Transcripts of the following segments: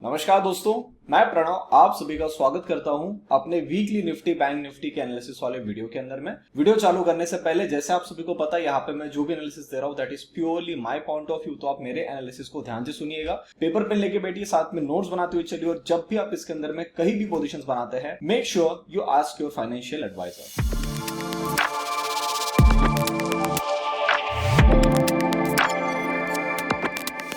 नमस्कार दोस्तों, मैं प्रणव आप सभी का स्वागत करता हूं अपने वीकली निफ्टी बैंक निफ्टी के एनालिसिस वाले वीडियो के अंदर में। वीडियो चालू करने से पहले जैसे आप सभी को पता है यहाँ पे मैं जो भी एनालिसिस दे रहा हूँ that is purely my point of view, तो आप मेरे एनालिसिस को ध्यान से सुनिएगा, पेपर पेन लेके बैठिए, साथ में नोट्स बनाते हुए चलिए और जब भी आप इसके अंदर में कहीं भी पोजिशन बनाते हैं make sure you ask your financial advisor.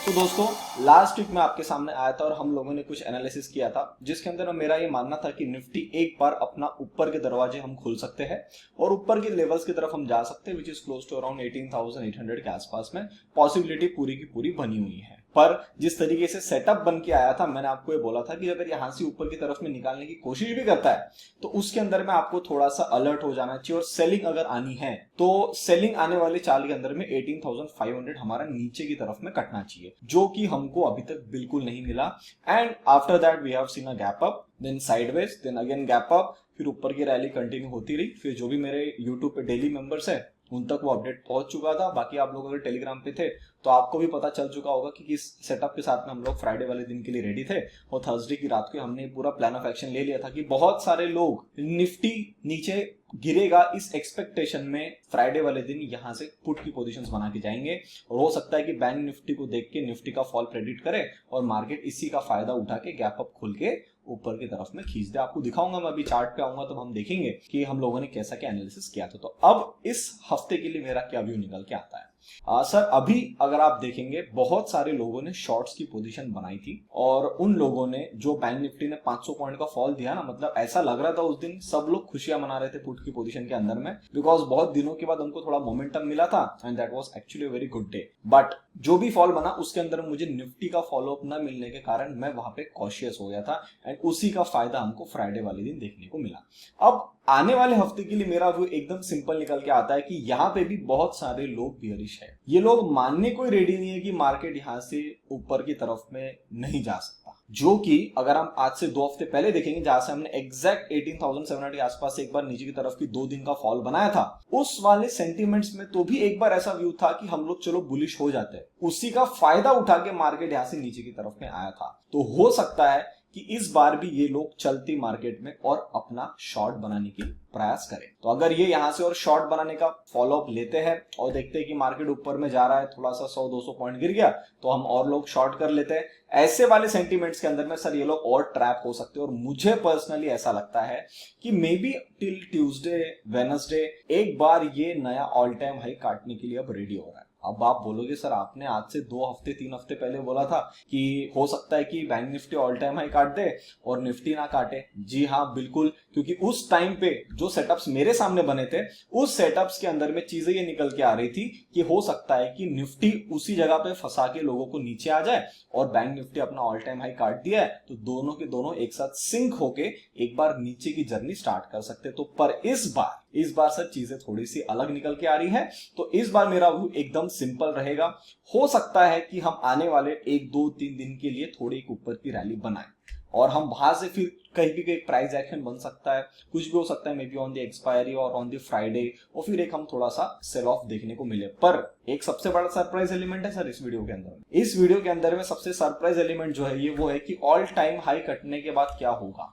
तो दोस्तों लास्ट वीक में आपके सामने आया था और हम लोगों ने कुछ एनालिसिस किया था जिसके अंदर मेरा ये मानना था कि निफ्टी एक बार अपना ऊपर के दरवाजे हम खोल सकते हैं और ऊपर के लेवल्स की तरफ हम जा सकते हैं, which is close to around 18,800 के आसपास में पॉसिबिलिटी पूरी की पूरी बनी हुई है। पर जिस तरीके से सेटअप बन के आया था मैंने आपको ये बोला था कि अगर यहां से ऊपर की तरफ में निकालने की कोशिश भी करता है तो उसके अंदर में आपको थोड़ा सा अलर्ट हो जाना चाहिए और सेलिंग अगर आनी है तो सेलिंग आने वाले चाल के अंदर में 18,500 हमारा नीचे की तरफ में कटना चाहिए, जो कि हमको अभी तक बिल्कुल नहीं मिला। And after that we have seen a gap up, then sideways, then again gap up, फिर ऊपर की रैली कंटिन्यू होती रही। फिर जो भी मेरे यूट्यूब पे डेली मेंबर्स है उन तक वो अपडेट पहुंच चुका था। बाकी आप लोग अगर टेलीग्राम पे थे तो आपको भी पता चल चुका होगा कि किस सेटअप के साथ में हम लोग फ्राइडे वाले दिन के लिए रेडी थे और थर्सडे की रात को हमने पूरा प्लान ऑफ एक्शन ले लिया था कि बहुत सारे लोग निफ्टी नीचे गिरेगा इस एक्सपेक्टेशन में फ्राइडे वाले दिन यहां से पुट की पोजीशंस बना के जाएंगे और हो सकता है कि बैंक निफ्टी को देख के निफ्टी का फॉल प्रेडिक्ट करे और मार्केट इसी का फायदा उठा के गैप अप खोल के ऊपर की तरफ में खींच दे। आपको दिखाऊंगा, मैं अभी चार्ट पे आऊंगा तो हम देखेंगे कि हम लोगों ने कैसा क्या एनालिसिस किया था। तो अब इस हफ्ते के लिए मेरा क्या व्यू निकल के आता है। सर अभी अगर आप देखेंगे बहुत सारे लोगों ने शॉर्ट्स की पोजीशन बनाई थी और उन लोगों ने जो बैंक निफ्टी ने 500 पॉइंट का फॉल दिया ना, मतलब ऐसा लग रहा था उस दिन सब लोग खुशियां मना रहे थे पुट की पोजीशन के अंदर में, बिकॉज बहुत दिनों के बाद हमको थोड़ा मोमेंटम मिला था and that was actually very good day. But जो भी फॉल बना उसके अंदर मुझे निफ्टी का फॉलोअप न मिलने के कारण मैं वहां पे कॉशियस हो गया था एंड उसी का फायदा हमको फ्राइडे वाले दिन देखने को मिला। अब आने वाले हफ्ते के लिए मेरा व्यू एकदम सिंपल निकल के आता है कि यहाँ पे भी बहुत सारे लोग बियरिश है। ये लोग मानने को रेडी नहीं है कि मार्केट यहाँ से ऊपर की तरफ में नहीं जा सकता, जो कि अगर हम आज से 2 हफ्ते पहले देखेंगे जहां से हमने एग्जैक्ट 18,700 के आसपास एक बार नीचे की तरफ की 2 दिन का फॉल बनाया था, उस वाले सेंटीमेंट्स में तो भी एक बार ऐसा व्यू था कि हम लोग चलो बुलिश हो जाते हैं, उसी का फायदा उठा के मार्केट यहां से नीचे की तरफ में आया था। तो हो सकता है कि इस बार भी ये लोग चलती मार्केट में और अपना शॉर्ट बनाने की प्रयास करें। तो अगर ये यहां से और शॉर्ट बनाने का फॉलोअप लेते हैं और देखते हैं कि मार्केट ऊपर में जा रहा है, थोड़ा सा 100-200 पॉइंट गिर गया तो हम और लोग शॉर्ट कर लेते हैं। ऐसे वाले सेंटीमेंट्स के अंदर में सर ये लोग और ट्रैप हो सकते हैं और मुझे पर्सनली ऐसा लगता है कि may be till Tuesday Wednesday एक बार ये नया ऑल टाइम हाई काटने के लिए अब रेडी हो रहा है। अब आप बोलोगे सर आपने आज से 2 हफ्ते 3 हफ्ते पहले बोला था कि हो सकता है कि bank Nifty all time high काट दे और निफ्टी ना काटे। जी हाँ बिल्कुल, क्योंकि उस टाइम पे जो सेटअप्स मेरे सामने बने थे उस सेटअप्स के अंदर में चीजें ये निकल के आ रही थी कि हो सकता है कि निफ्टी उसी जगह पे फंसा के लोगों को नीचे आ जाए और बैंक निफ्टी अपना ऑल टाइम हाई काट दिया है तो दोनों के दोनों एक साथ सिंक होके एक बार नीचे की जर्नी स्टार्ट कर सकते। तो पर इस बार सर चीजें थोड़ी सी अलग निकल के आ रही है। तो इस बार मेरा व्यू एकदम सिंपल रहेगा। हो सकता है कि हम आने वाले 1-2-3 दिन के लिए थोड़ी एक ऊपर की रैली बनाएं और हम वहां से फिर कहीं भी एक प्राइस एक्शन बन सकता है, कुछ भी हो सकता है, may be on the expiry और ऑन द फ्राइडे, और फिर एक हम थोड़ा सा सेल ऑफ देखने को मिले। पर एक सबसे बड़ा सरप्राइज एलिमेंट है सर इस वीडियो के अंदर। इस वीडियो के अंदर में सबसे सरप्राइज एलिमेंट जो है ये वो है कि ऑल टाइम हाई कटने के बाद क्या होगा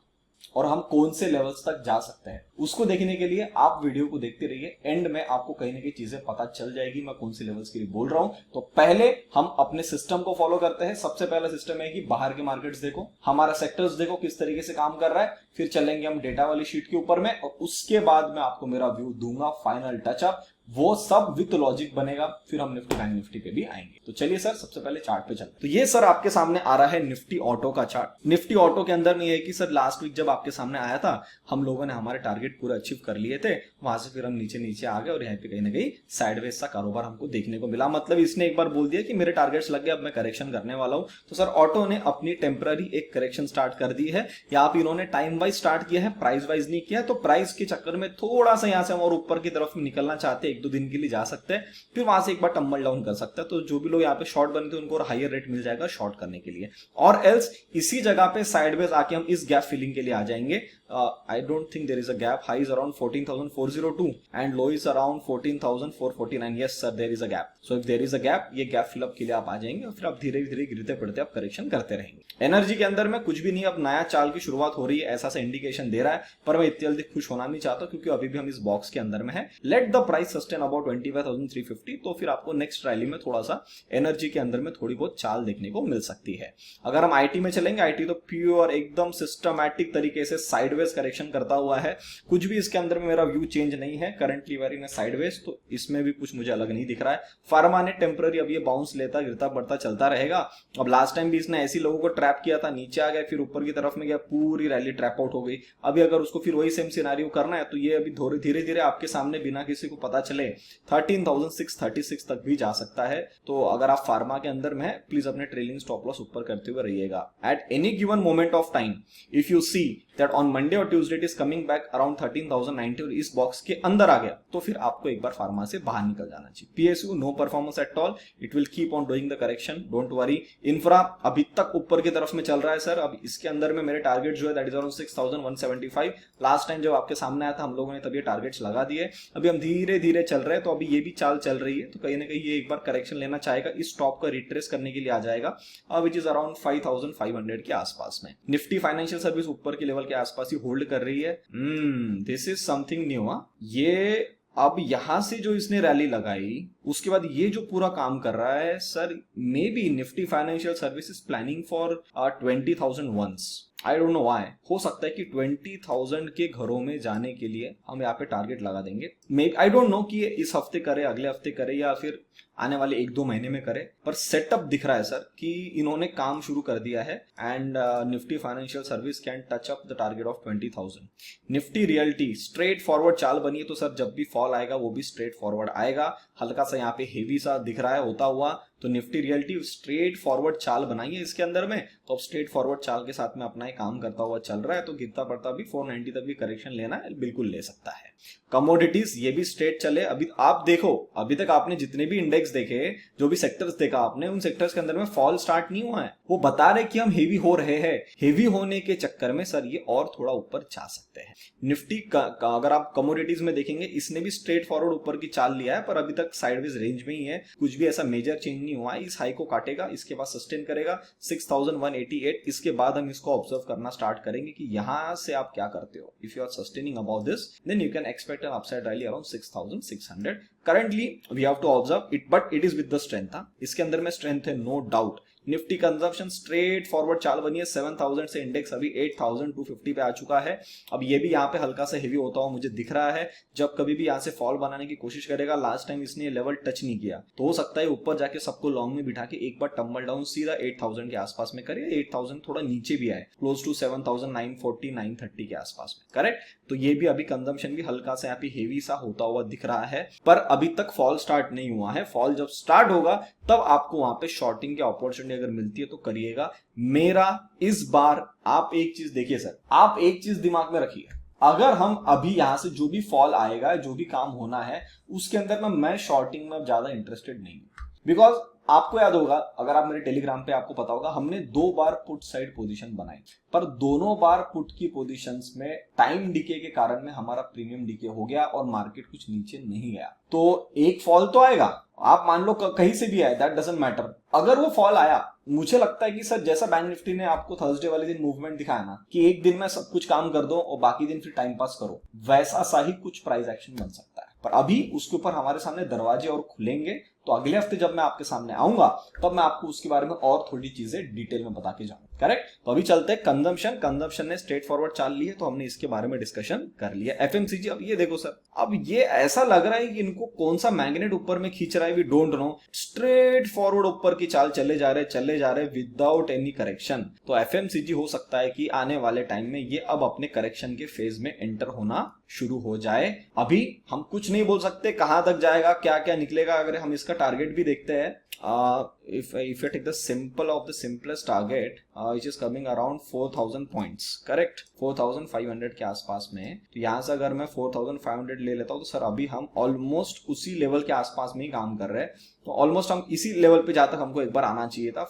और हम कौन से लेवल्स तक जा सकते हैं। उसको देखने के लिए आप वीडियो को देखते रहिए, एंड में आपको कहीं ना कहीं चीजें पता चल जाएगी मैं कौन से लेवल्स के लिए बोल रहा हूं। तो पहले हम अपने सिस्टम को फॉलो करते हैं। सबसे पहला सिस्टम है कि बाहर के मार्केट्स देखो, हमारा सेक्टर्स देखो किस तरीके से काम कर रहा है, फिर चलेंगे हम डेटा वाली शीट के ऊपर में और उसके बाद मैं आपको मेरा व्यू दूंगा, फाइनल टचअप, वो सब विथ लॉजिक बनेगा, फिर हम निफ्टी बैंक निफ्टी पे भी आएंगे। तो चलिए सर सबसे पहले चार्ट पे चलते। तो ये सर आपके सामने आ रहा है निफ्टी ऑटो का चार्ट। निफ्टी ऑटो के अंदर में ये है कि सर लास्ट वीक जब आपके सामने आया था हम लोगों ने हमारे टारगेट पूरा अचीव कर लिए थे, वहां से फिर हम नीचे आ गए और यहाँ पे कहीं ना कहीं साइडवेज सा कारोबार हमको देखने को मिला। मतलब इसने एक बार बोल दिया कि मेरे टारगेट्स लग गए, अब मैं करेक्शन करने वाला हूं। तो सर ऑटो ने अपनी टेम्पररी एक करेक्शन स्टार्ट कर दी है। यहाँ पे इन्होंने टाइम वाइज स्टार्ट किया है, प्राइस वाइज नहीं किया। तो प्राइस के चक्कर में थोड़ा सा यहाँ से हम और ऊपर की तरफ निकलना चाहते हैं, एक दो दिन के लिए जा सकते हैं, फिर वहां से एक बार टम्बल डाउन कर सकते हैं। तो जो भी लोग यहाँ पे शॉर्ट बने थे उनको और हायर रेट मिल जाएगा शॉर्ट करने के लिए, और एल्स इसी जगह पे साइडवेज आके हम इस गैप फिलिंग के लिए आ जाएंगे। I don't think there is a gap, high is around 14,402 and low is around 14,449। Yes sir there is a gap, so if there is a gap, ये गैप फिलअप के लिए आप आ जाएंगे और फिर आप धीरे धीरे गिरते पड़ते आप करेक्शन करते रहेंगे। एनर्जी के अंदर में कुछ भी नहीं, अब नया चाल की शुरुआत हो रही है ऐसा सा इंडिकेशन दे रहा है, पर मैं इतनी जल्दी खुश होना नहीं चाहता क्योंकि अभी भी हम इस बॉक्स के अंदर में है। Let the price sustain about 25,350, तो फिर आपको नेक्स्ट रैली में थोड़ा सा एनर्जी के अंदर में थोड़ी बहुत चाल देखने को मिल सकती है। अगर हम आईटी में चलेंगे, आईटी तो प्योर एकदम सिस्टमैटिक तरीके से साइडवेज करेक्शन करता हुआ है, कुछ भी इसके अंदर में मेरा व्यू चेंज नहीं है, करंटली वेरी साइडवेज, तो इसमें भी कुछ मुझे अलग नहीं दिख रहा है। फार्मा ने टेम्पररी अब ये बाउंस लेता गिरता बढ़ता चलता रहेगा। अब लास्ट टाइम भी इसने ऐसी लोगों को ट्रैप किया था, नीचे आ गया फिर ऊपर की तरफ में गया, पूरी रैली ट्रैप आउट हो गई। अभी अगर उसको फिर वही सेम सिनेरियो करना है तो ये अभी धीरे धीरे आपके सामने बिना किसी को पता चले 13,636 तक भी जा सकता है। तो अगर आप फार्मा के अंदर में है, प्लीज अपने ट्रेलिंग स्टॉप लॉस ऊपर करते हुए रहिएगा। At any given moment of time if you see that on Monday और Tuesday it is coming back around 13,090 और इस बॉक्स के अंदर आ गया, तो फिर आपको एक बार फार्मा से बाहर निकल जाना चाहिए। PSU no performance at all, it will keep on doing the correction, don't worry. Infra अभी तक ऊपर की तरफ में चल रहा है सर, अब इसके अंदर में मेरे टारगेट जो है that is around 6,175। Last time जब आपके सामने आया था हम लोगों ने तब ये टारगेट्स लगा दिए, अभी हम धीरे धीरे चल रहे हैं, तो अभी ये भी चाल चल रही है, तो कहीं ना कहीं ये एक बार करेक्शन लेना चाहेगा, इस टॉप का रिट्रेस करने के लिए आ जाएगा, विच इज अराउंड 5,500 के आसपास में। निफ्टी फाइनेंशियल सर्विस ऊपर के लेवल के आसपास ही होल्ड कर रही है। This is something new. ये अब यहां से जो इसने रैली लगाई उसके बाद ये जो पूरा काम कर रहा है sir, may be Nifty financial services planning for 20,000 ones. I don't know why, हो सकता है कि 20,000 के घरों में जाने के लिए हम यहाँ पे टारगेट लगा देंगे। मे आई डोंट नो कि इस हफ्ते करे, अगले हफ्ते करे, या फिर आने वाले एक दो महीने में करे, पर सेटअप दिख रहा है सर कि इन्होंने काम शुरू कर दिया है and Nifty financial service can touch up the target of 20,000। Nifty realty straight forward चाल बनी है, तो सर जब भी फॉल आएगा वो भी स्ट्रेट फॉरवर्ड आएगा। हल्का सा यहाँ पे हेवी सा दिख रहा है होता हुआ, तो निफ्टी रियल्टी स्ट्रेट फॉरवर्ड चाल बनाई है इसके अंदर में, तो अब स्ट्रेट फॉरवर्ड चाल के साथ में अपना ही काम करता हुआ चल रहा है, तो गिरता पड़ता भी 490 तक भी करेक्शन लेना है, बिल्कुल ले सकता है। कमोडिटीज ये भी स्ट्रेट चले, अभी आप देखो, अभी तक आपने जितने भी इंडेक्स देखे, जो भी सेक्टर्स देखा आपने, उन सेक्टर्स के अंदर में फॉल स्टार्ट नहीं हुआ है, वो बता रहे कि हम हेवी हो रहे हैं। हेवी होने के चक्कर में सर ये और थोड़ा ऊपर जा सकते हैं। निफ्टी का अगर आप कमोडिटीज में देखेंगे, इसने भी स्ट्रेट फॉरवर्ड ऊपर की चाल लिया है, पर अभी तक साइडवेज रेंज में ही है, कुछ भी ऐसा मेजर चेंज नहीं हुआ है। इस हाई को काटेगा, इसके बाद सस्टेन करेगा 6,188, इसके बाद हम इसको ऑब्जर्व करना स्टार्ट करेंगे कि यहां से आप क्या करते हो। If you are sustaining about this then you can expect an upside rally around 6,600। Currently we have to observe it, but it is with the strength. इसके अंदर में स्ट्रेंथ है no doubt. Nifty consumption straight forward चाल बनी है 7,000 से, index अभी 8,250 पे आ चुका है। अब ये भी यहाँ पे हल्का सा हेवी होता हुआ मुझे दिख रहा है। जब कभी भी यहाँ से फॉल बनाने की कोशिश करेगा, लास्ट टाइम इसने ये लेवल टच नहीं किया, तो हो सकता है ऊपर जाके सबको लॉन्ग में बिठा के एक बार टम्बल डाउन सीधा 8,000 के आसपास में करे, 8,000 थोड़ा नीचे भी आए, क्लोज टू 7,940 930 के आसपास में, करेक्ट। तो ये भी अभी कंजम्पशन भी हल्का सा यहाँ पे हेवी सा होता हुआ दिख रहा है, पर अभी तक फॉल स्टार्ट नहीं हुआ है। फॉल जब स्टार्ट होगा तब आपको वहां पे शॉर्टिंग की अपॉर्चुनिटी अगर मिलती है तो करिएगा। मेरा इस बार आप एक चीज देखिए सर, आप एक चीज दिमाग में रखिए, अगर हम अभी यहां से जो भी फॉल आएगा, जो भी काम होना है, उसके अंदर में मैं शॉर्टिंग में ज्यादा इंटरेस्टेड नहीं हूं। बिकॉज आपको याद होगा, अगर आप मेरे टेलीग्राम पे, आपको पता होगा हमने 2 बार पुट साइड पोजीशन बनाई, पर दोनों बार पुट की पोजीशंस में टाइम डीके के कारण में हमारा प्रीमियम डीके हो गया और मार्केट कुछ नीचे नहीं गया। तो एक फॉल तो आएगा, आप मान लो कहीं से भी आए, दैट डजंट मैटर। अगर वो फॉल आया, मुझे लगता है कि सर जैसा बैंक निफ्टी ने आपको थर्सडे वाले दिन मूवमेंट दिखाया ना कि एक दिन में सब कुछ काम कर दो और बाकी दिन फिर टाइम पास करो, वैसा सा ही कुछ प्राइस एक्शन बन सकता है। पर अभी उसके ऊपर हमारे सामने दरवाजे और खुलेंगे, तो अगले हफ्ते जब मैं आपके सामने आऊंगा तब मैं आपको उसके बारे में और थोड़ी चीजें डिटेल में बता के जाऊंगा, करेक्ट। तो अभी चलते हैं कंजम्पशन ने स्ट्रेट फॉरवर्ड चाल ली है, तो हमने इसके बारे में डिस्कशन कर लिया। एफएमसीजी, अब ये देखो सर, अब ये ऐसा लग रहा है कि इनको कौन सा मैग्नेट ऊपर में खींच रहा है, we don't know. Straight forward ऊपर की चाल चले जा रहे विदाउट एनी करेक्शन। तो एफएमसीजी हो सकता है कि आने वाले टाइम में ये अब अपने करेक्शन के फेज में एंटर होना शुरू हो जाए। अभी हम कुछ नहीं बोल सकते कहां तक जाएगा, क्या क्या निकलेगा। अगर हम इसका टारगेट भी देखते हैं, if you take the simple of the simplest target, which is coming around 4000 points, correct, 4500 के आसपास में। तो यहाँ से अगर मैं 4500 ले लेता हूँ तो सर अभी हम ऑलमोस्ट उसी लेवल के आसपास में ही काम कर रहे हैं। तो ऑलमोस्ट हम इसी लेवल पे जहां तक हमको एक बार आना चाहिए था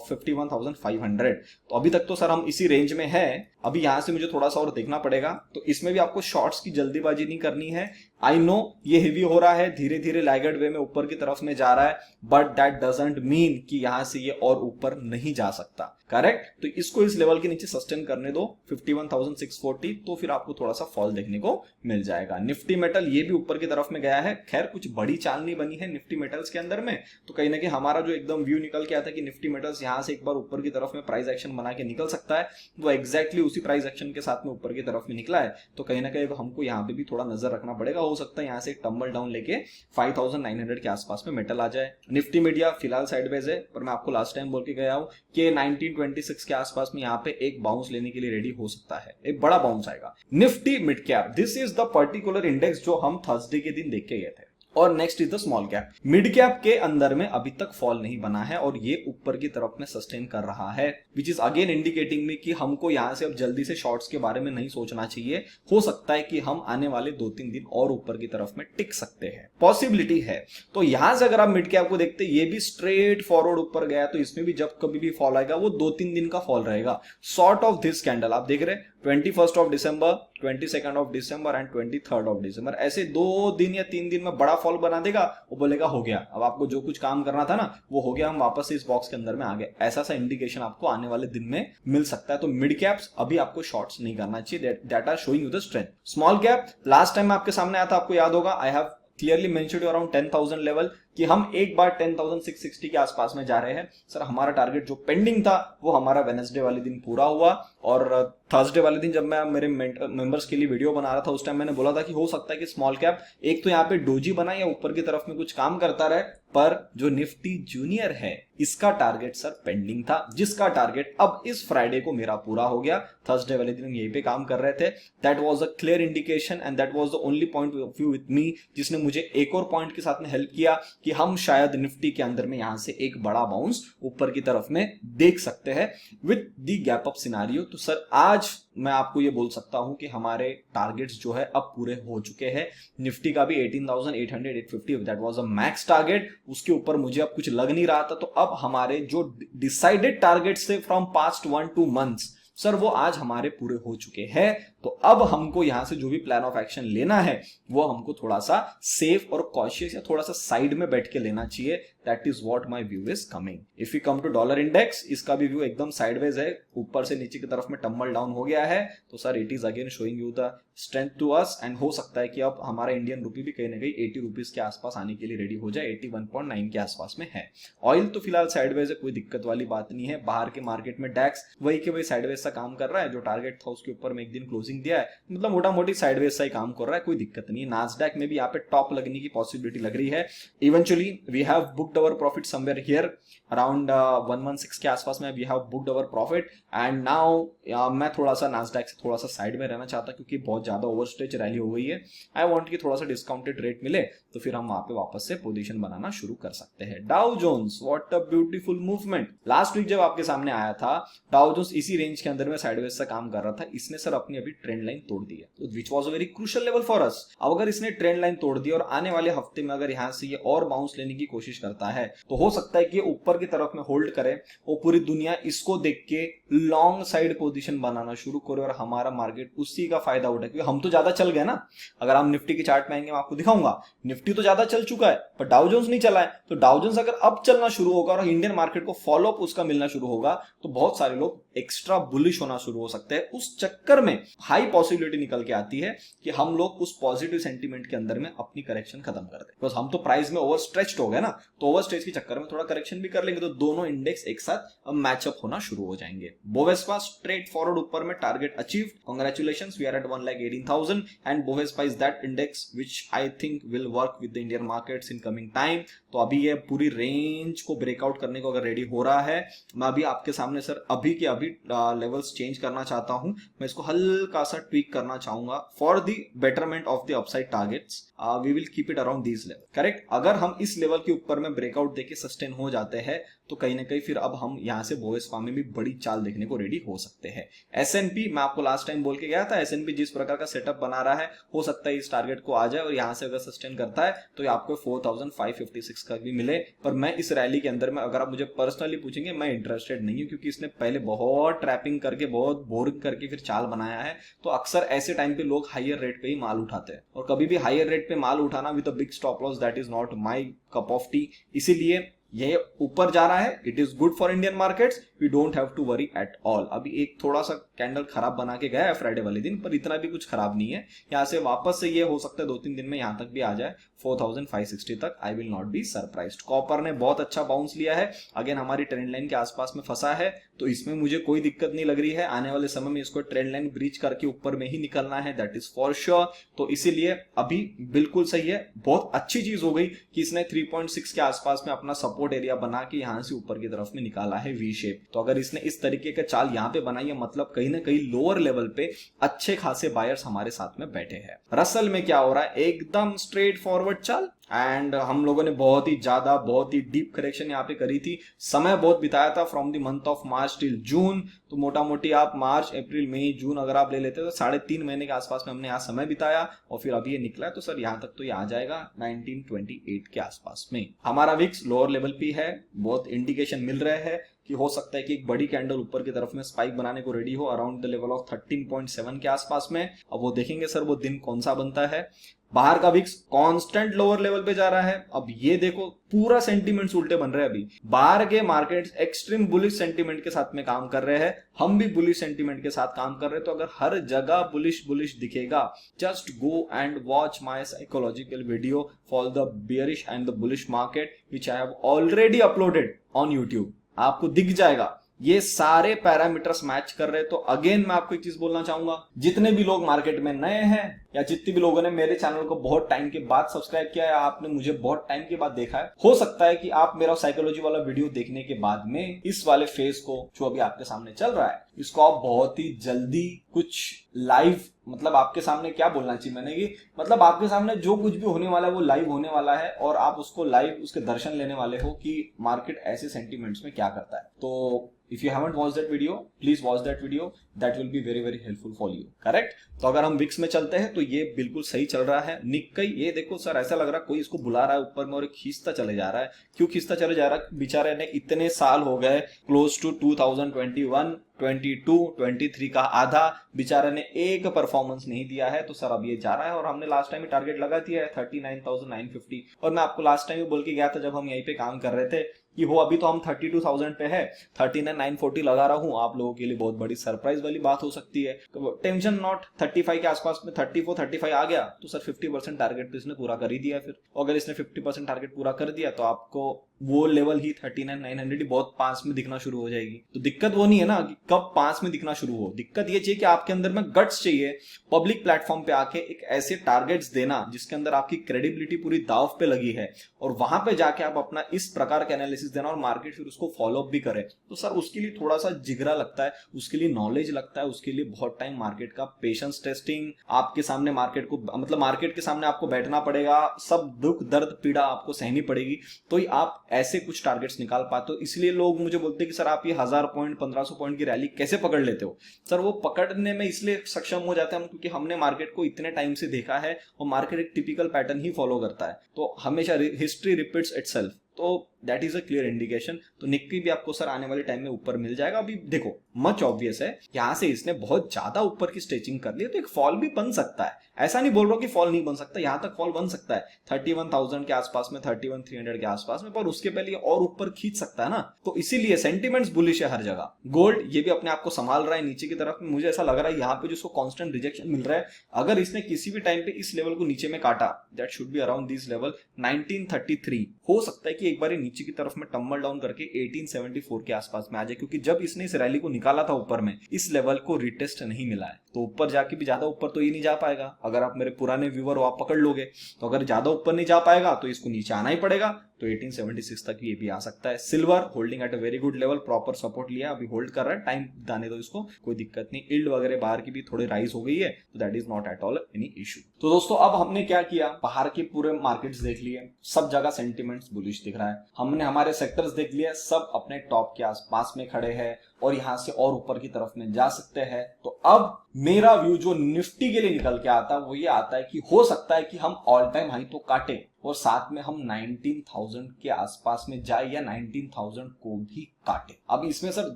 51,500। तो अभी तक तो सर हम इसी रेंज में है। अभी यहां से मुझे थोड़ा सा और देखना पड़ेगा। तो इसमें भी आपको शॉर्ट्स की जल्दीबाजी नहीं करनी है। आई नो ये हेवी हो रहा है, धीरे धीरे लैगर्ड वे में ऊपर की तरफ में जा रहा है, बट दैट डजंट मीन कि यहां से ये और ऊपर नहीं जा सकता, करेक्ट। तो इसको इस लेवल के नीचे सस्टेन करने दो 51,640, तो फिर आपको थोड़ा सा फॉल देखने को मिल जाएगा। निफ्टी मेटल ये भी ऊपर की तरफ में गया है, खैर कुछ बड़ी चाल नहीं बनी है निफ्टी मेटल्स के अंदर में। तो कहीं ना कहीं हमारा जो एकदम व्यू निकल के आता है कि निफ्टी मेटल्स यहां से एक बार ऊपर की तरफ में प्राइस एक्शन बना के निकल सकता है, वो एग्जैक्टली उसी प्राइस एक्शन के साथ में ऊपर की तरफ में निकला है। तो कहीं ना कहीं हमको यहाँ पे भी थोड़ा नजर रखना पड़ेगा। हो सकता है यहाँ से एक टम्बल डाउन लेके 5900 के आसपास में मेटल आ जाए। निफ्टी मीडिया फिलहाल साइडवेज है, पर मैं आपको लास्ट टाइम बोल के गया हूं कि 1926 के आसपास में यहाँ पे एक बाउंस लेने के लिए रेडी हो सकता है, एक बड़ा बाउंस आएगा। Nifty mid cap, this is the particular index जो हम थर्सडे के दिन देख के गए थे। और next is the small cap. Mid cap के अंदर में अभी तक फॉल नहीं बना है और ये ऊपर की तरफ में सस्टेन कर रहा है, विच इज अगेन इंडिकेटिंग में कि हमको यहां से अब जल्दी से शॉर्ट्स के बारे में नहीं सोचना चाहिए। हो सकता है कि हम आने वाले 2-3 दिन और ऊपर की तरफ में टिक सकते हैं, पॉसिबिलिटी है। तो यहां से अगर आप मिड कैप को देखते, ये भी स्ट्रेट फॉरवर्ड ऊपर गया, तो इसमें भी जब कभी भी फॉल आएगा वो 2-3 दिन का फॉल रहेगा। सॉर्ट ऑफ दिस कैंडल आप देख रहे हैं 21st of December, 22nd of December and 23rd of December, ऐसे 2 दिन या 3 दिन में बड़ा फॉल बना देगा। वो बोलेगा हो गया, अब आपको जो कुछ काम करना था ना वो हो गया, हम वापस से इस बॉक्स के अंदर में आ गए। ऐसा सा इंडिकेशन आपको आने वाले दिन में मिल सकता है। तो मिड कैप्स अभी आपको शॉर्ट्स नहीं करना चाहिए, that are showing you the strength. Small cap last time आपके सामने आया था, आपको याद होगा, I have clearly mentioned around 10,000 level कि हम एक बार 10,660 के आसपास में जा रहे हैं। सर हमारा टारगेट जो पेंडिंग था वो हमारा वेडनेसडे वाले दिन पूरा हुआ, और थर्सडे वाले दिन जब मैं मेरे मेंबर्स के लिए वीडियो बना रहा था उस टाइम मैंने बोला था कि हो सकता है कि स्मॉल कैप एक तो यहाँ पे डोजी बना या ऊपर की तरफ में कुछ काम करता रहे, पर जो निफ्टी जूनियर है इसका टारगेट सर पेंडिंग था, जिसका टारगेट अब इस फ्राइडे को मेरा पूरा हो गया। थर्सडे वाले दिन हम यहीं पे काम कर रहे थे। That was a clear indication and that was the only point of view with me जिसने मुझे एक और पॉइंट के साथ में हेल्प किया कि हम शायद निफ्टी के अंदर में यहां से एक बड़ा बाउंस ऊपर की तरफ में देख सकते हैं with the gap up scenario. तो सर आज मैं आपको ये बोल सकता हूं कि हमारे टारगेट्स जो है अब पूरे हो चुके हैं। निफ्टी का भी 18,800 850 that was a max target, उसके ऊपर मुझे अब कुछ लग नहीं रहा था। तो अब हमारे जो डिसाइडेड टारगेट्स थे फ्रॉम पास्ट 1-2 मंथ्स सर वो आज हमारे पूरे हो चुके हैं। तो अब हमको यहां से जो भी प्लान ऑफ एक्शन लेना है वो हमको थोड़ा सा सेफ और कॉशियस या थोड़ा सा साइड में बैठ के लेना चाहिए। That is what my view is coming. If you come to dollar index, इसका भी व्यू एकदम साइडवेज है, ऊपर से नीचे की तरफ में टम्बल डाउन हो गया है। तो sir it is again showing you the strength to us, and हो सकता है कि अब हमारा इंडियन रुपी भी कहीं ना कहीं 80 रुपीज के आसपास आने के लिए रेडी हो जाए। 81.9 के आसपास में है। ऑयल तो फिलहाल साइडवेज है, कोई दिक्कत वाली बात नहीं है। बाहर के मार्केट में डैक्स वही के वही साइडवेज सा काम कर रहा है, जो टारगेट था उसके ऊपर में एक दिन क्लोजिंग दिया है, मतलब मोटा मोटी साइडवेज सा ही काम कर रहा है, कोई दिक्कत नहीं है। नास्डैक में भी यहाँ पे टॉप लगने की पॉसिबिलिटी लग रही है। Eventually we have booked our profit somewhere here around 116 के आसपास में we have booked our profit, and now मैं थोड़ा सा नास्डैक से थोड़ा सा साइड में रहना चाहता क्योंकि बहुत ज्यादा ओवरस्टेज रैली हो गई है। आई वांट कि थोड़ा सा डिस्काउंटेड रेट मिले तो फिर हम वहां पे वापस से पोजीशन बनाना शुरू कर सकते हैं। Dow Jones, what a beautiful movement. Last week जब आपके सामने आया था डाउ जोन्स इसी रेंज के अंदर में साइडवेज से काम कर रहा था, इसने सर अपनी अभी ट्रेंड लाइन तोड़ दी है, which was a very crucial level for us. अब अगर इसने ट्रेंड लाइन तोड़ दी और आने वाले हफ्ते में अगर यहां से ये और बाउंस लेने की कोशिश करता है तो हो सकता है कि ऊपर की तरफ में होल्ड करे और पूरी दुनिया इसको देख के लॉन्ग साइड पोजीशन बनाना शुरू करे और हमारा मार्केट उसी का फायदा उठाए, क्योंकि हम तो ज्यादा चल गए ना। अगर हम निफ्टी के चार्ट में आएंगे मैं आपको दिखाऊंगा, निफ्टी तो ज्यादा चल चुका है पर डाउ जोन्स नहीं चला है। तो डाउ जोन्स अगर अब चलना शुरू होगा और इंडियन मार्केट को फॉलो अप उसका मिलना शुरू होगा तो बहुत सारे लोग एक्स्ट्रा बुलिश होना शुरू हो सकते हैं। उस चक्कर में हाई पॉसिबिलिटी निकल के आती है कि हम लोग उस पॉजिटिव सेंटीमेंट के अंदर में अपनी करेक्शन खत्म कर दें, बिकॉज हम तो प्राइस में ओवर स्ट्रेच्ड हो गए ना। तो ओवर स्ट्रेच के चक्कर में थोड़ा करेक्शन भी कर लेंगे तो दोनों इंडेक्स एक साथ मैचअप होना शुरू हो जाएंगे। बोवेस्पा स्ट्रेट फॉरवर्ड ऊपर में target achieve, congratulations, we are at 1,18,000 and Bovespa is that index which I think will work with the Indian markets in coming time. तो अभी ये पूरी रेंज को ब्रेकआउट करने को अगर रेडी हो रहा है, मैं अभी आपके सामने सर अभी के अभी लेवल्स चेंज करना चाहता हूं, मैं इसको हल्का सा ट्वीक करना चाहूंगा for the betterment of the upside targets. We will keep it around these level, correct. अगर हम इस लेवल के ऊपर में ब्रेकआउट देके सस्टेन हो जाते हैं तो कहीं ना कहीं फिर अब हम यहाँ से बोएस्पा में भी बड़ी चाल देखने को रेडी हो सकते हैं। एसएनपी, मैं आपको लास्ट टाइम बोल के गया था, एसएनपी जिस प्रकार का सेटअप बना रहा है हो सकता है इस टारगेट को आ जाए और यहाँ से अगर सस्टेन करता है तो ये आपको 4556 का भी मिले। पर मैं इस रैली के अंदर में अगर आप मुझे पर्सनली पूछेंगे, मैं इंटरेस्टेड नहीं हूँ, क्योंकि इसने पहले बहुत ट्रैपिंग करके बहुत बोरिंग करके फिर चाल बनाया है। तो अक्सर ऐसे टाइम पे लोग हायर रेट पे ही माल उठाते हैं, और कभी भी हायर रेट पे माल उठाना with a big stop loss, that is not my cup of tea. इसीलिए ये ऊपर जा रहा है, it is good for Indian markets, we don't have to worry at all. अभी एक थोड़ा सा कैंडल खराब बना के गया है फ्राइडे वाले दिन, पर इतना भी कुछ खराब नहीं है। यहाँ से वापस से ये हो सकता है 2-3 दिन में यहाँ तक भी आ जाए 4560 तक, I will not be surprised. Copper ने बहुत अच्छा बाउंस लिया है, अगेन हमारी ट्रेंड लाइन के आसपास में फंसा है, तो इसमें मुझे कोई दिक्कत नहीं लग रही है। आने वाले समय में इसको ट्रेंड लाइन ब्रीच करके ऊपर में ही निकलना है, दैट इज फॉर श्योर। तो इसीलिए अभी बिल्कुल सही है, बहुत अच्छी चीज हो गई कि इसने 3.6 के आसपास में अपना सपोर्ट एरिया बना के यहाँ से ऊपर की तरफ में निकाला है वी शेप। तो अगर इसने इस तरीके का चाल यहाँ पे बनाई है, मतलब कहीं ना कहीं लोअर लेवल पे अच्छे खासे बायर्स हमारे साथ में बैठे हैं। रसल में क्या हो रहा है, एकदम स्ट्रेट फॉरवर्ड चाल, एंड हम लोगों ने बहुत ही ज्यादा बहुत ही डीप करेक्शन यहाँ पे करी थी, समय बहुत बिताया था from the month of March till June. तो मोटा मोटी आप मार्च अप्रैल मई जून अगर आप ले लेते तो 3.5 महीने के आसपास में हमने यहाँ समय बिताया, और फिर अभी ये निकला है। तो सर यहाँ तक तो ये आ जाएगा 1928 के आसपास में। हमारा विक्स लोअर लेवल पे है, बहुत इंडिकेशन मिल रहे हैं कि हो सकता है कि एक बड़ी कैंडल ऊपर की तरफ में स्पाइक बनाने को रेडी हो अराउंड द लेवल ऑफ 13.7 के आसपास में। अब वो देखेंगे सर वो दिन कौन सा बनता है। बाहर का विक्स कांस्टेंट लोअर लेवल पे जा रहा है। अब ये देखो पूरा सेंटीमेंट्स उल्टे बन रहे हैं। अभी बाहर के मार्केट्स एक्सट्रीम बुलिश सेंटीमेंट के साथ में काम कर रहे हैं, हम भी बुलिश सेंटीमेंट के साथ काम कर रहे हैं। तो अगर हर जगह बुलिश बुलिश दिखेगा, just go and watch my psychological video for the bearish and the bullish market which I have already uploaded on YouTube. आपको दिख जाएगा ये सारे पैरामीटर्स मैच कर रहे हैं। तो अगेन मैं आपको एक चीज बोलना चाहूंगा, जितने भी लोग मार्केट में नए हैं या जितने भी लोगों ने मेरे चैनल को बहुत टाइम के बाद सब्सक्राइब किया है, आपने मुझे बहुत टाइम के बाद देखा है, हो सकता है कि आप मेरा साइकोलॉजी वाला वीडियो देखने के बाद में इस वाले फेज को जो अभी आपके सामने चल रहा है, इसको आप बहुत ही जल्दी कुछ लाइव, मतलब आपके सामने क्या बोलना चाहिए मैंने कि मतलब आपके सामने जो कुछ भी होने वाला है वो लाइव होने वाला है, और आप उसको लाइव उसके दर्शन लेने वाले हो कि मार्केट ऐसे सेंटीमेंट्स में क्या करता है। तो if you haven't watched that video, please watch that video, that will be very very helpful for you, correct। तो अगर हम विक्स में चलते हैं तो ये बिल्कुल सही चल रहा है। निक्केई, ये देखो सर ऐसा लग रहा है कोई इसको बुला रहा है ऊपर में और खींचता चले जा रहा है। क्यों खींचता चले जा रहा है, बेचारे ने इतने साल हो गए, क्लोज टू 2021 22 23 का आधा, बेचारे ने एक परफॉर्मेंस नहीं दिया है। तो सर अब ये जा रहा है, और हमने लास्ट टाइम टारगेट लगा दिया है 39,950, और मैं आपको लास्ट टाइम भी बोल के गया था जब हम यहीं पे काम कर रहे थे कि हो अभी तो हम 32,000 पे है, 39,940 लगा रहा हूं। आप लोगों के लिए बहुत बड़ी सरप्राइज वाली बात हो सकती है। तो टेंशन नॉट, 35 के आसपास में 34-35 आ गया तो सर 50% टारगेट तो इसने पूरा कर ही दिया। फिर अगर इसने 50% टारगेट पूरा कर दिया तो आपको वो लेवल ही 39,900 बहुत पास में दिखना शुरू हो जाएगी। तो दिक्कत वो नहीं है ना कि कब पास में दिखना शुरू हो, दिक्कत ये चाहिए कि आपके अंदर में गट्स चाहिए पब्लिक प्लेटफॉर्म पे आके एक ऐसे टारगेट्स देना जिसके अंदर आपकी क्रेडिबिलिटी पूरी दाव पे लगी है, और वहां पे जाके आप अपना इस प्रकार का एनालिसिस देना और मार्केट फिर उसको फॉलो अप भी करे। तो सर उसके लिए थोड़ा सा जिगरा लगता है, उसके लिए नॉलेज लगता है, उसके लिए बहुत टाइम मार्केट का पेशेंस टेस्टिंग, आपके सामने मार्केट को मतलब मार्केट के सामने आपको बैठना पड़ेगा, सब दुख दर्द पीड़ा आपको सहनी पड़ेगी, तो ही आप ऐसे कुछ टारगेट्स निकाल पाते हो। इसलिए लोग मुझे बोलते हैं कि सर आप ये 1000 पॉइंट 1500 पॉइंट की रैली कैसे पकड़ लेते हो। सर वो पकड़ने में इसलिए सक्षम हो जाते हैं हम क्योंकि हमने मार्केट को इतने टाइम से देखा है और मार्केट एक टिपिकल पैटर्न ही फॉलो करता है, तो हमेशा हिस्ट्री रिपीट्स इटसेल्फ। तो that is a clear indication. तो निफ्टी भी आपको सर आने वाले टाइम में ऊपर मिल जाएगा। अभी देखो मच ऑब्वियस है, यहां से इसने बहुत ज्यादा ऊपर की स्ट्रेचिंग कर ली है, तो एक फॉल भी बन सकता है। ऐसा नहीं बोल रहा हूं कि फॉल नहीं बन सकता, यहां तक फॉल बन सकता है 31,000 के आसपास में, 31,300 के आसपास में, पर उसके पहले और ऊपर खींच सकता है ना। तो इसीलिए सेंटिमेंट्स बुलिश है हर जगह। गोल्ड ये भी अपने आप को संभाल रहा है नीचे की तरफ में। मुझे ऐसा लग रहा है यहाँ पे जिसको कांस्टेंट रिजेक्शन मिल रहा है, अगर इसने किसी भी टाइम पे इस लेवल को नीचे में काटा, that should be around this level 1933, हो सकता है कि एक बार नीचे की तरफ में टम्बल डाउन करके 1874 के आसपास में आ जाए, क्योंकि जब इसने इस रैली को निकाला था ऊपर में, इस लेवल को रिटेस्ट नहीं मिला है। तो ऊपर जाके भी ज्यादा ऊपर तो ये नहीं जा पाएगा। अगर आप मेरे पुराने व्यूअर हो, आप पकड़ लोगे, तो अगर ज्यादा ऊपर नहीं जा पाएगा तो इसको नीचे आना ही पड़ेगा। तो 1876 तक ये भी आ सकता है। Silver holding at a very good level, proper support लिया, अभी होल्ड कर रहा है, टाइम दाने दो इसको, कोई दिक्कत नहीं। इल्ड वगैरह बाहर की भी थोड़ी राइज हो गई है, तो that is not at all any issue. तो दोस्तों अब हमने क्या किया, बाहर के पूरे मार्केट्स देख लिए, सब जगह सेंटिमेंट्स बुलिश दिख रहा है। हमने हमारे सेक्टर्स देख लिया, सब अपने टॉप के आसपास में खड़े हैं और यहां से और ऊपर की तरफ में जा सकते हैं। तो अब मेरा व्यू जो निफ्टी के लिए निकल के आता है वो ये आता है कि हो सकता है कि हम ऑल टाइम हाई तो काटे और साथ में हम 19,000 के आसपास में जाए या 19,000 को भी काटे। अब इसमें सर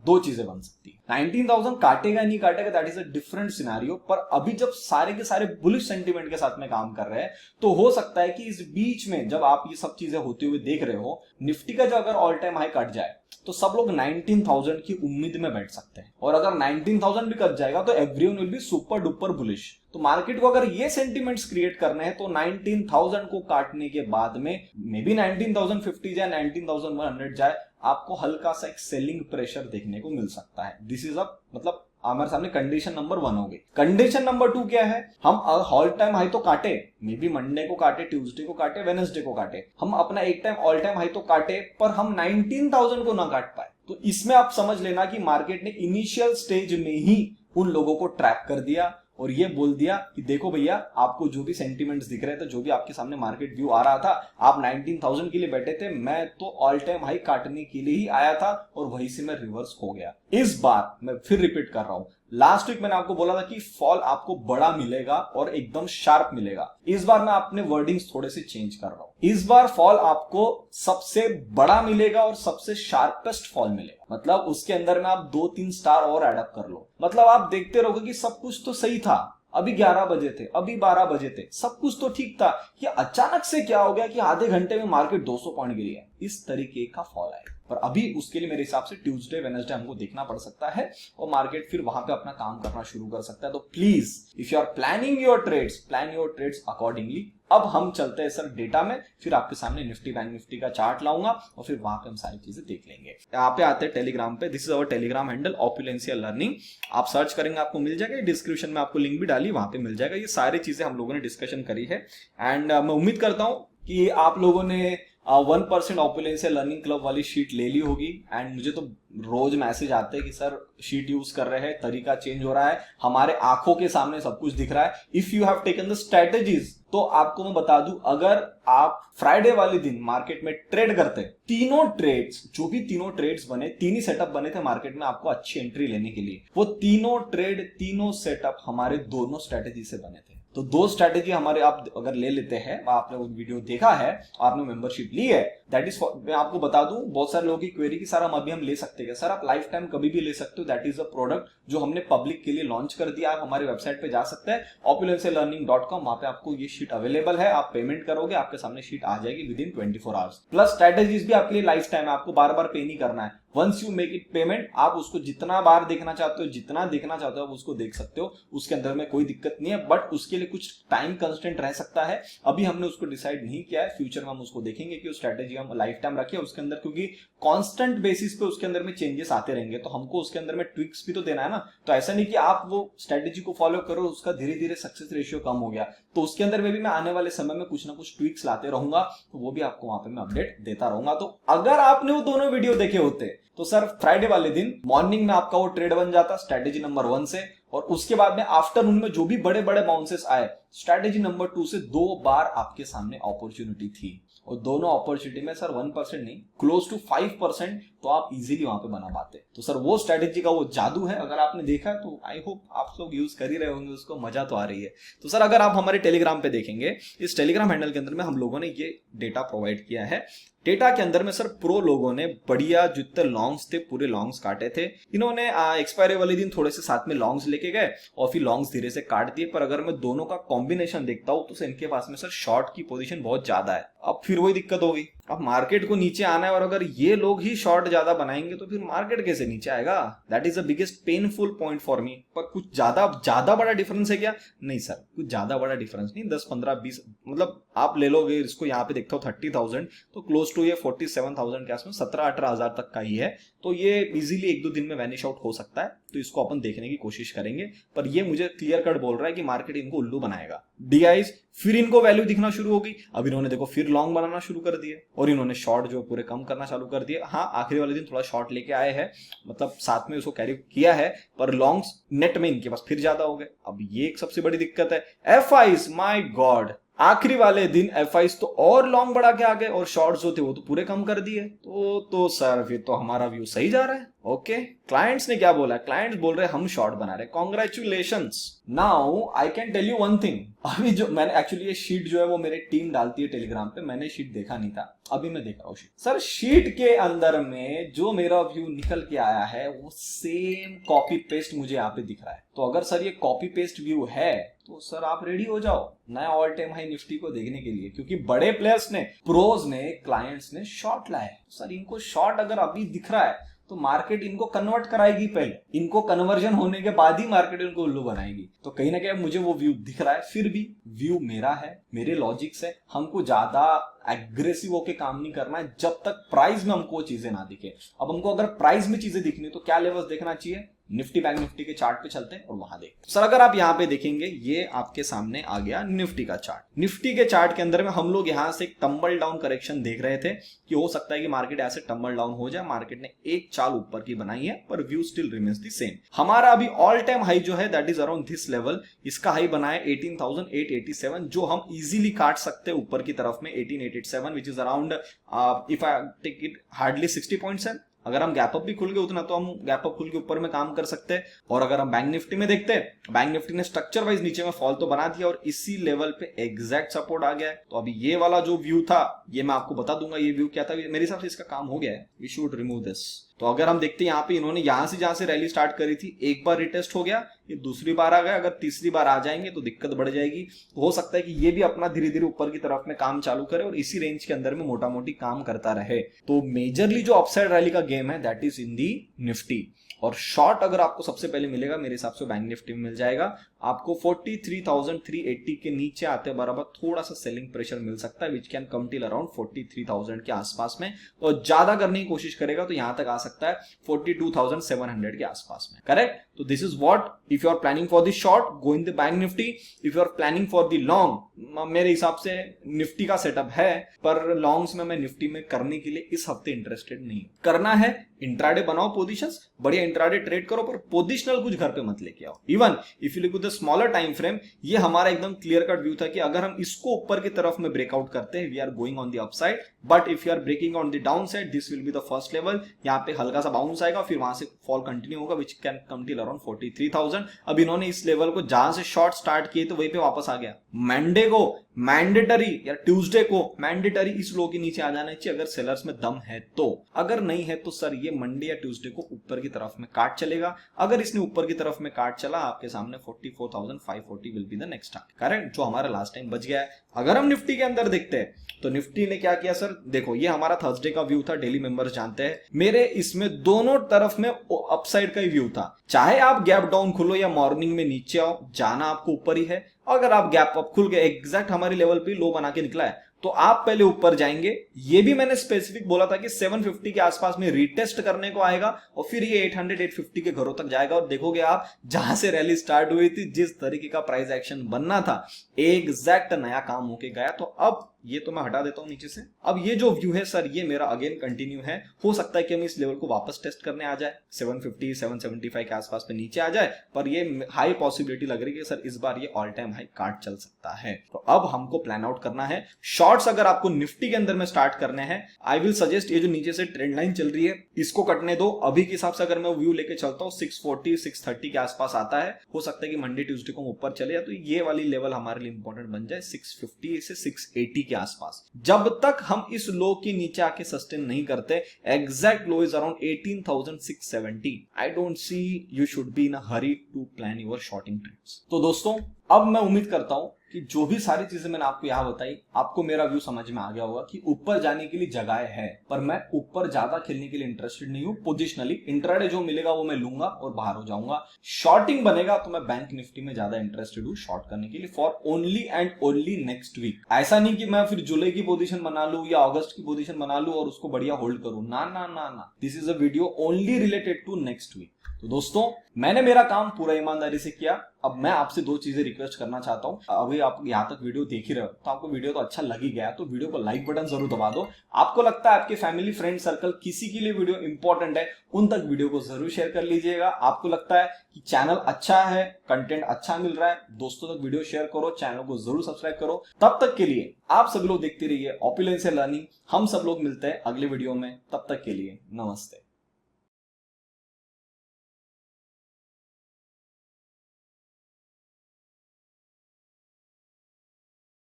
दो चीजें बन सकती है, 19,000 काटेगा नहीं काटेगा that is a different scenario, पर अभी जब सारे के सारे बुलिश सेंटीमेंट के साथ में काम कर रहे हैं तो हो सकता है कि इस बीच में जब आप ये सब चीजें होते हुए देख रहे हो, निफ्टी का जो अगर ऑल टाइम हाई कट जाए तो सब लोग 19,000 की उम्मीद में बैठ सकते हैं, और अगर 19,000 भी कट जाएगा तो everyone will be super duper bullish. तो मार्केट को अगर ये सेंटीमेंट्स क्रिएट करने हैं तो 19,000 को काटने के बाद में मे बी 19,050 जाए, 19,100 जाए, आपको हल्का सा एक सेलिंग प्रेशर देखने को मिल सकता है। दिस इज अ मतलब हमारे सामने कंडीशन नंबर 1 हो गई। कंडीशन नंबर 2 क्या है, हम ऑल टाइम हाई तो काटे, मे बी मंडे को काटे, ट्यूसडे को काटे, वेडनेसडे को काटे, हम अपना एक टाइम ऑल टाइम हाई तो काटे, पर हम 19,000 को ना काट पाए। तो इसमें आप समझ लेना कि मार्केट ने इनिशियल स्टेज में ही उन लोगों को ट्रैप कर दिया और ये बोल दिया कि देखो भैया, आपको जो भी सेंटीमेंट्स दिख रहे थे, जो भी आपके सामने मार्केट व्यू आ रहा था, आप 19,000 के लिए बैठे थे, मैं तो ऑल टाइम हाई काटने के लिए ही आया था और वहीं से मैं रिवर्स हो गया। इस बार मैं फिर रिपीट कर रहा हूं, लास्ट वीक मैंने आपको बोला था कि फॉल आपको बड़ा मिलेगा और एकदम शार्प मिलेगा। इस बार मैं अपने वर्डिंग्स थोड़े से चेंज कर रहा हूं, इस बार फॉल आपको सबसे बड़ा मिलेगा और सबसे शार्पेस्ट फॉल मिलेगा। मतलब उसके अंदर में आप 2-3 स्टार और एडअप कर लो, मतलब आप देखते रहोगे कि सब कुछ तो सही था, अभी 11 बजे थे, अभी 12 बजे थे, सब कुछ तो ठीक था, ये अचानक से क्या हो गया कि आधे घंटे में मार्केट 200 पॉइंट गिरी है। इस तरीके का फॉल आएगा, पर अभी उसके लिए मेरे हिसाब से ट्यूसडे वेडनेसडे हमको देखना पड़ सकता है और मार्केट फिर वहां पे अपना काम करना शुरू कर सकता है। तो please if you are planning your trades, plan your trades accordingly. अब हम चलते हैं सर डेटा में, फिर आपके सामने निफ्टी बैंक निफ्टी का चार्ट लाऊंगा और फिर वहां पे हम सारी चीजें देख लेंगे। यहाँ पे आते हैं टेलीग्राम पे, this is our Telegram handle opulential learning, आप सर्च करेंगे आपको मिल जाएगा, डिस्क्रिप्शन में आपको लिंक भी डाली, वहां पे मिल जाएगा। ये सारी चीजें हम लोगों ने डिस्कशन करी है एंड मैं उम्मीद करता हूं कि आप लोगों ने 1% ऑपुलेंशियल लर्निंग क्लब वाली शीट ले ली होगी। एंड मुझे तो रोज मैसेज आते हैं कि सर शीट यूज कर रहे हैं, तरीका चेंज हो रहा है, हमारे आंखों के सामने सब कुछ दिख रहा है। If you have taken the strategies, तो आपको मैं बता दूं, अगर आप फ्राइडे वाले दिन मार्केट में ट्रेड करते, तीनों ट्रेड्स, जो भी तीनों ट्रेड्स बने, तीन ही सेटअप बने थे मार्केट में आपको अच्छी एंट्री लेने के लिए, वो तीनों ट्रेड, तीनों सेटअप हमारे दोनों स्ट्रेटेजी से बने थे। तो 2 स्ट्रेटेजी हमारे आप अगर ले लेते हैं, आपने वो वीडियो देखा है, आपने मेंबरशिप ली है, दैट इज, मैं आपको बता दूं, बहुत सारे लोगों की क्वेरी की सर हम अभी हम ले सकते हैं, सर आप लाइफ टाइम कभी भी ले सकते हो, दैट इज अ प्रोडक्ट जो हमने पब्लिक के लिए लॉन्च कर दिया। आप हमारे वेबसाइट पे जा सकते हैं opulencelearning.com, वहां पे आपको ये शीट अवेलेबल है, आप पेमेंट करोगे, आपके सामने शीट आ जाएगी with in 24 hours. Plus strategies भी आपके लिए लाइफ टाइम है, आपको बार बार पे नहीं करना है। Once you make it payment, आप उसको जितना बार देखना चाहते हो, जितना देखना चाहते हो आप उसको देख सकते हो, उसके अंदर में कोई दिक्कत नहीं है, बट उसके लिए कुछ टाइम कंस्टेंट रह सकता है। अभी हमने उसको डिसाइड नहीं किया है, फ्यूचर में हम उसको देखेंगे कि उस स्ट्रेटेजी हम लाइफ टाइम रखें उसके अंदर, क्योंकि कांस्टेंट बेसिस पे उसके अंदर में चेंजेस आते रहेंगे, तो हमको उसके अंदर में ट्विक्स भी तो देना है ना। तो ऐसा नहीं कि आप वो स्ट्रेटेजी को फॉलो करो, उसका धीरे धीरे सक्सेस रेशियो कम हो गया, तो उसके अंदर में भी मैं आने वाले समय में कुछ ना कुछ ट्विक्स लाते रहूंगा, तो वो भी आपको वहां पे मैं अपडेट देता रहूंगा। तो अगर आपने वो दोनों वीडियो देखे होते तो सर फ्राइडे वाले दिन मॉर्निंग में आपका वो ट्रेड बन जाता स्ट्रेटेजी नंबर 1 से, और उसके बाद में आफ्टरनून में जो भी बड़े बड़े बाउंसेस आए, स्ट्रेटेजी नंबर 2 से 2 बार आपके सामने अपॉर्चुनिटी थी, और दोनों अपॉर्चुनिटी में सर 1% नहीं, क्लोज टू 5% तो आप इजीली वहां पे बना पाते। तो सर वो स्ट्रेटेजी का वो जादू है, अगर आपने देखा तो आई होप आप लोग यूज कर ही रहे होंगे उसको, मजा तो आ रही है। तो सर अगर आप हमारे टेलीग्राम पे देखेंगे, इस टेलीग्राम हैंडल के अंदर में हम लोगों ने ये डेटा प्रोवाइड किया है। डेटा के अंदर में सर प्रो लोगों ने बढ़िया जितने लॉन्ग्स थे पूरे लॉन्ग्स काटे थे, इन्होंने एक्सपायरी वाले दिन थोड़े से साथ में लॉन्ग्स लेके गए और फिर लॉन्ग्स धीरे से काट दिए। पर अगर मैं दोनों का कॉम्बिनेशन देखता हूं तो इनके पास में सर शॉर्ट की पोजीशन बहुत ज्यादा है। अब फिर वही दिक्कत हो गई, अब मार्केट को नीचे आना है और अगर ये लोग ही शॉर्ट ज्यादा बनाएंगे तो फिर मार्केट कैसे नीचे आएगा? That is the biggest painful point for me. पर कुछ ज्यादा बड़ा डिफरेंस है क्या? नहीं सर, कुछ ज्यादा बड़ा डिफरेंस नहीं, 10 15 20, मतलब आप ले लोगे इसको, यहाँ पे देखता हूँ 30,000, तो क्लोज टू ये 47,000 के आसपास, 17-18 हजार तक का ही है। तो ये इजीली 1-2 दिन में वैनिश आउट हो सकता है, तो इसको अपन देखने की कोशिश करेंगे। पर ये मुझे क्लियर कट बोल रहा है कि मार्केट इनको उल्लू बनाएगा। डीआईज फिर इनको वैल्यू दिखना शुरू हो गई, अब इन्होंने देखो फिर लॉन्ग बनाना शुरू कर दिए, और इन्होंने शॉर्ट जो पूरे कम करना चालू कर दिए। हाँ, आखिरी वाले दिन थोड़ा शॉर्ट लेके आए हैं, मतलब साथ में उसको कैरी किया है, पर लॉन्ग्स नेट में इनके पास फिर ज्यादा हो गए। अब ये एक सबसे बड़ी दिक्कत है। एफआईज, माय गॉड, आखिरी वाले दिन एफआईज तो और लॉन्ग बढ़ा के आ गए और शॉर्ट्स जो थे वो तो पूरे कम कर दिए। तो सर फिर तो हमारा व्यू सही जा रहा है। ओके, क्लाइंट्स ने क्या बोला? क्लाइंट्स बोल रहे हैं हम शॉर्ट बना रहे हैं, congratulations. Now I can tell you one thing. अभी जो मैंने एक्चुअली ये शीट जो है वो मेरी टीम डालती है टेलीग्राम पे, मैंने शीट देखा नहीं था, अभी मैं देख रहा हूँ शीट। सर शीट के अंदर में जो मेरा व्यू निकल के आया है वो सेम कॉपी पेस्ट मुझे यहाँ पे दिख रहा है। तो अगर सर ये कॉपी पेस्ट व्यू है तो सर आप रेडी हो जाओ नया ऑल टाइम हाई निफ्टी को देखने के लिए, क्योंकि बड़े प्लेयर्स ने, प्रोज ने, क्लाइंट्स ने शॉर्ट लाए। सर इनको शॉर्ट अगर अभी दिख रहा है तो मार्केट इनको कन्वर्ट कराएगी, पहले इनको कन्वर्जन होने के बाद ही मार्केट इनको उल्लू बनाएगी। तो कहीं ना कहीं मुझे वो व्यू दिख रहा है। फिर भी व्यू मेरा है, मेरे लॉजिक से हमको ज्यादा एग्रेसिव होके काम नहीं करना है जब तक प्राइस में हमको चीजें ना दिखे। अब हमको अगर प्राइस में चीजें दिखनी तो क्या लेवल्स देखना चाहिए? निफ्टी बैंक निफ्टी के चार्ट पे चलते हैं और वहां देखते हैं। सर अगर आप यहाँ पे देखेंगे, ये आपके सामने आ गया निफ्टी का चार्ट। निफ्टी के चार्ट के अंदर में हम लोग यहाँ से एक टम्बल डाउन करेक्शन देख रहे थे कि हो सकता है कि मार्केट ऐसे टम्बल डाउन हो जाए। मार्केट ने एक चाल ऊपर की बनाई है पर view still remains the same. हमारा अभी ऑल टाइम हाई जो है that is around this level, इसका हाई बना है 18,887, जो हम इजीली काट सकते हैं ऊपर की तरफ में 18,887 which is around if I take it hardly 60 points है। अगर हम गैप अप भी खुल के उतना तो हम गैप अप खुल के ऊपर में काम कर सकते हैं। और अगर हम बैंक निफ्टी में देखते हैं, बैंक निफ्टी ने स्ट्रक्चर वाइज नीचे में फॉल तो बना दिया और इसी लेवल पे एग्जैक्ट सपोर्ट आ गया है। तो अभी ये वाला जो व्यू था, ये मैं आपको बता दूंगा ये व्यू क्या था। मेरे हिसाब से इसका काम हो गया है, वी शुड रिमूव दिस। तो अगर हम देखते हैं यहाँ पे इन्होंने यहां से जहां से रैली स्टार्ट करी थी, एक बार रिटेस्ट हो गया, ये दूसरी बार आ गया, अगर तीसरी बार आ जाएंगे तो दिक्कत बढ़ जाएगी। तो हो सकता है कि ये भी अपना धीरे धीरे ऊपर की तरफ में काम चालू करे और इसी रेंज के अंदर में मोटा मोटी काम करता रहे। तो मेजरली जो अपसाइड रैली का गेम है that is in the Nifty. और शॉर्ट अगर आपको सबसे पहले मिलेगा मेरे हिसाब से बैंक निफ्टी में मिल जाएगा। आपको 43,380 के नीचे आते बराबर थोड़ा सा सेलिंग प्रेशर मिल सकता है, which can come till around 43,000 के आसपास में। तो ज्यादा करने की कोशिश करेगा तो यहां तक आ सकता है 42,700 के आसपास में। करेक्ट? तो this is what, if you are planning for the short go in the bank Nifty, if you are planning for the long, मेरे हिसाब से निफ्टी का सेटअप है पर लॉन्ग्स में मैं निफ्टी में करने के लिए इस हफ्ते इंटरेस्टेड नहीं। करना है इंट्राडे बनाओ पोजीशंस, बढ़िया इंट्राडे ट्रेड करो, पर पोजिशनल कुछ घर पे मत लेके आओ। Even if you look at the smaller time frame, ये हमारा एकदम क्लियर कट व्यू था कि अगर हम इसको ऊपर की तरफ में ब्रेकआउट करते हैं we are going on the upside, but if you are breaking on the down side this will be the first level. यहाँ पे हल्का सा बाउंस आएगा, फिर वहां से फॉल कंटिन्यू होगा which can come till around 43,000। अब इन्होंने इस लेवल को जहां से शॉर्ट स्टार्ट किए तो वहीं पे वापस आ गया। मंडे को मैंडेटरी या ट्यूसडे को मैंडेटरी इस लो के नीचे आ जाना चाहिए अगर सेलर्स में दम है तो। अगर नहीं है तो सर ये मंडे या ट्यूसडे को ऊपर की तरफ में काट चलेगा। अगर इसने ऊपर की तरफ में काट चला आपके सामने 44,540 will be the next target, correct, जो हमारा लास्ट टाइम बच गया है। अगर हम निफ्टी के अंदर देखते हैं तो निफ्टी ने क्या किया सर, देखो ये हमारा थर्सडे का व्यू था, डेली मेंबर्स जानते हैं मेरे, इसमें दोनों तरफ में अपसाइड का ही व्यू था। चाहे आप गैप डाउन खुलो या मॉर्निंग में नीचे आओ, जाना आपको ऊपर ही है। अगर आप गैप अप खुल के एग्जैक्ट हमारी लेवल पे लो बना के निकला है तो आप पहले ऊपर जाएंगे। ये भी मैंने स्पेसिफिक बोला था कि 750 के आसपास में रीटेस्ट करने को आएगा और फिर ये 800-850 के घरों तक जाएगा। और देखोगे आप जहां से रैली स्टार्ट हुई थी, जिस तरीके का प्राइस एक्शन बनना था, एग्जैक्ट नया काम होके गया। तो अब ये तो मैं हटा देता हूं नीचे से। अब ये जो व्यू है सर ये मेरा अगेन कंटिन्यू है। हो सकता है कि हम इस लेवल को वापस टेस्ट करने आ जाए, 750 775 के आसपास पे नीचे आ जाए, पर ये हाई पॉसिबिलिटी लग रही है कि सर इस बार ये ऑल टाइम हाई काट चल सकता है। तो अब हमको प्लान आउट करना है। शॉर्ट्स अगर आपको निफ्टी के अंदर में स्टार्ट करने हैं, आई विल सजेस्ट ये जो नीचे से ट्रेंड लाइन चल रही है इसको कटने दो। अभी के हिसाब से अगर मैं व्यू लेके चलता हूँ 640 630 के आसपास आता है। हो सकता है कि मंडे ट्यूसडे को ऊपर चले तो ये वाली लेवल हमारे लिए इंपॉर्टेंट बन जाए 650 से 680 के आसपास। जब तक हम इस लो के नीचे आके सस्टेन नहीं करते, exact low is around 18,670, I don't see you should be in a hurry to plan your shorting trades. तो दोस्तों अब मैं उम्मीद करता हूं कि जो भी सारी चीजें मैंने आपको यहां बताई, आपको मेरा व्यू समझ में आ गया होगा कि ऊपर जाने के लिए जगह है, पर मैं ऊपर ज्यादा खेलने के लिए इंटरेस्टेड नहीं हूं। पोजिशनली इंट्राडे जो मिलेगा वो मैं लूंगा और बाहर हो जाऊंगा। शॉर्टिंग बनेगा तो मैं बैंक निफ्टी में ज्यादा इंटरेस्टेड हूं शॉर्ट करने के लिए for only and only next week. ऐसा नहीं कि मैं फिर जुलाई की पोजीशन बना लूं या अगस्त की पोजीशन बना लूं और उसको बढ़िया होल्ड करूं। ना ना ना ना, this is a video only related to next week. तो दोस्तों, मैंने मेरा काम पूरा ईमानदारी से किया। अब मैं आपसे दो चीजें रिक्वेस्ट करना चाहता हूं। अभी आप यहां तक वीडियो देख ही रहे हो तो आपको वीडियो तो अच्छा लग ही गया, तो वीडियो को लाइक बटन जरूर दबा दो। आपको लगता है आपके फैमिली फ्रेंड सर्कल किसी के लिए वीडियो इंपॉर्टेंट है, उन तक वीडियो को जरूर शेयर कर लीजिएगा। आपको लगता है कि चैनल अच्छा है, कंटेंट अच्छा मिल रहा है, दोस्तों तक वीडियो शेयर करो, चैनल को जरूर सब्सक्राइब करो। तब तक के लिए आप सभी लोग देखते रहिए ऑपुलेंस लर्निंग। हम सब लोग मिलते हैं अगले वीडियो में, तब तक के लिए नमस्ते।